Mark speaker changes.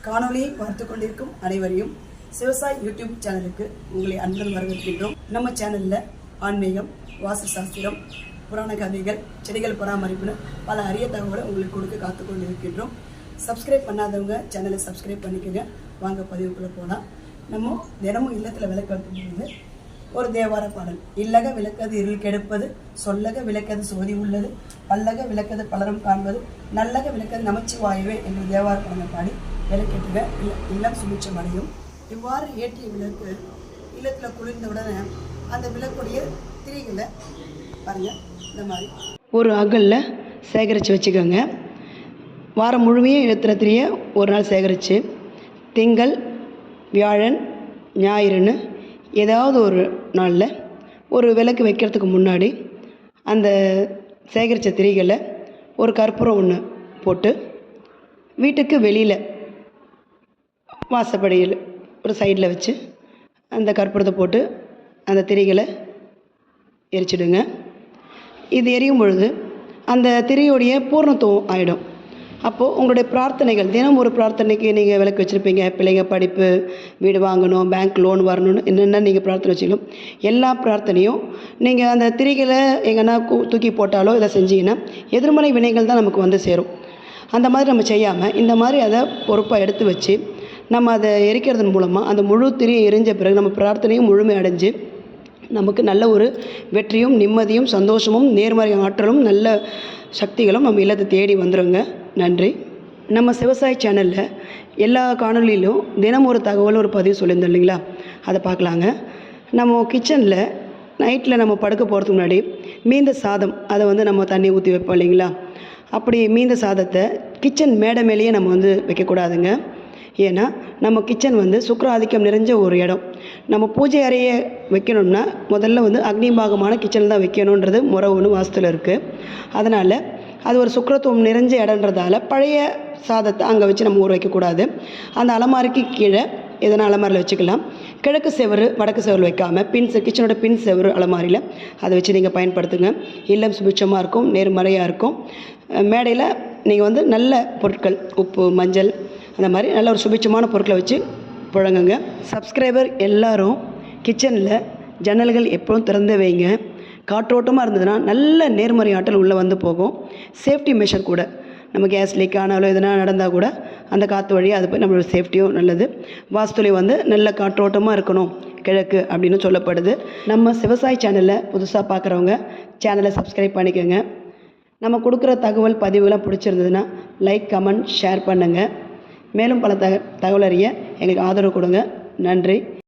Speaker 1: காணொலியை பார்த்து கொண்டிருக்கும் அனைவரையும் சிவசாய் யூடியூப் சேனலுக்கு உங்களை அன்புடன் வரவேற்கின்றோம். நம்ம சேனலில் ஆன்மீகம், வாஸ்து சாஸ்திரம், புராண கதைகள், செடிகள் பராமரிப்புன்னு பல அரிய தகவலை உங்களுக்கு கொடுக்க காத்து கொண்டிருக்கின்றோம். சப்ஸ்கிரைப் பண்ணாதவங்க சேனலை சப்ஸ்கிரைப் பண்ணிக்கோங்க. வாங்க பதிவுக்குள்ளே போகலாம். நம்ம தினமும் இல்லத்தில் விளக்கு ஒரு தேவார பாடல். இல்லக விளக்கது இருள் கெடுப்பது, சொல்லக விளக்கது சோதி உள்ளது, பல்லக விளக்கது பலரும் காண்பது, நல்லக விளக்கது நமச்சிவாயவே என்ற தேவார பாடலை பாடி விளக்கேற்றுக இல்லம் சுபிட்சம் அடையும். இவ்வாறு ஏற்றிய விளக்கு இல்லத்தில் குளிர்ந்தவுடனே அந்த விளக்குடைய திரிகளை பாருங்கள், இந்த மாதிரி ஒரு அகலில் சேகரித்து வச்சுக்கோங்க. வாரம் முழுமையும் இல்லத்தில் திரிய ஒரு நாள் சேகரித்து திங்கள், வியாழன், ஞாயிறுன்னு ஏதாவது ஒரு நாளில் ஒரு விளக்கு வைக்கிறதுக்கு முன்னாடி அந்த சேகரித்த திரிகளை ஒரு கற்பூரம் ஒன்று போட்டு வீட்டுக்கு வெளியில் வாசப்படியில் ஒரு சைடில் வச்சு அந்த கற்பூரத்தை போட்டு அந்த திரிகளை எரிச்சிடுங்க. இது எரியும் பொழுது அந்த திரியோடைய பூர்ணத்துவம் ஆகிடும். அப்போது உங்களுடைய பிரார்த்தனைகள், தினம் ஒரு பிரார்த்தனைக்கு நீங்கள் விளக்கு வச்சுருப்பீங்க. பிள்ளைங்க படிப்பு, வீடு வாங்கணும், பேங்க் லோன் வரணும்னு என்னென்ன நீங்கள் பிரார்த்தனை வச்சுக்கணும். எல்லா பிரார்த்தனையும் நீங்கள் அந்த திரிகளை எங்கன்னா தூக்கி போட்டாலோ இதை செஞ்சீங்கன்னா எதிர்மறை வினைகள் தான் நமக்கு வந்து சேரும். அந்த மாதிரி நம்ம செய்யாமல் இந்த மாதிரி அதை பொறுப்பாக எடுத்து வச்சு நம்ம அதை எரிக்கிறதன் மூலமாக அந்த முழு திரியை எரிஞ்ச பிறகு நம்ம பிரார்த்தனையும் முழுமை அடைஞ்சு நமக்கு நல்ல ஒரு வெற்றியும், நிம்மதியும், சந்தோஷமும், நேர்மறை ஆற்றலும், நல்ல சக்திகளும் நம்ம இல்லத்தை தேடி வந்துடுங்க. நன்றி. நம்ம சிவசாய் சேனலில் எல்லா காணொலியிலும் தினம் ஒரு தகவல், ஒரு பதிவு சொல்லியிருந்தோம் இல்லைங்களா, அதை பார்க்கலாங்க. நம்ம கிச்சனில் நைட்டில் நம்ம படுக்க போகிறதுக்கு முன்னாடி மீந்த சாதம் அதை வந்து நம்ம தண்ணி ஊற்றி வைப்போம் இல்லைங்களா. அப்படி மீந்த சாதத்தை கிச்சன் மேடை மேலேயே நம்ம வந்து வைக்கக்கூடாதுங்க. ஏன்னா நம்ம கிச்சன் வந்து சுக்கிர ஆதிக்கம் நிறைஞ்ச ஒரு இடம். நம்ம பூஜை அறையை வைக்கணும்னா முதல்ல வந்து அக்னிபாகமான கிச்சனில் தான் வைக்கணுன்றது முறை ஒன்று வாஸ்துவில் இருக்குது. அதனால் அது ஒரு சுக்கிரத்துவம் நிறைஞ்ச இடன்றதால பழைய சாதத்தை அங்கே வச்சு நம்ம ஊற வைக்கக்கூடாது. அந்த அலமாரிக்கு கீழே எதனா அலமாரியில் வச்சுக்கலாம். கிழக்கு செவரு, வடக்கு செவரு வைக்காமல் கிச்சனோட பின் செவரு அலமாரியில் அதை வச்சு நீங்கள் பயன்படுத்துங்க. இல்லம் சுபிட்சமாக இருக்கும், நேர்மறையாக இருக்கும். மேடையில் நீங்கள் வந்து நல்ல பொருட்கள், உப்பு, மஞ்சள், அந்த மாதிரி நல்ல ஒரு சுபிட்சமான பொருட்களை வச்சு புழங்குங்க. சப்ஸ்கிரைபர் எல்லாரும் கிச்சனில் ஜன்னல்கள் எப்பவும் திறந்து வைங்க. காற்றோட்டமாக இருந்ததுன்னா நல்ல நேர்மறை ஆற்றல் உள்ளே வந்து போகும். சேஃப்டி மெஷர் கூட, நம்ம கேஸ் லீக் ஆனாலும் எதனா நடந்தால் கூட அந்த காற்று வழியாக அது போய் நம்மளோட சேஃப்டியும் நல்லது. வாஸ்துலேயும் வந்து நல்ல காற்றோட்டமாக இருக்கணும் கிழக்கு அப்படின்னு சொல்லப்படுது. நம்ம சிவசாய் சேனலில் புதுசாக பார்க்குறவங்க சேனலை சப்ஸ்கிரைப் பண்ணிக்கோங்க. நம்ம கொடுக்குற தகவல் பதிவுலாம் பிடிச்சிருந்ததுன்னா லைக், கமெண்ட், ஷேர் பண்ணுங்கள். மேலும் பல தகவல் அறிய எங்களுக்கு ஆதரவு கொடுங்க. நன்றி.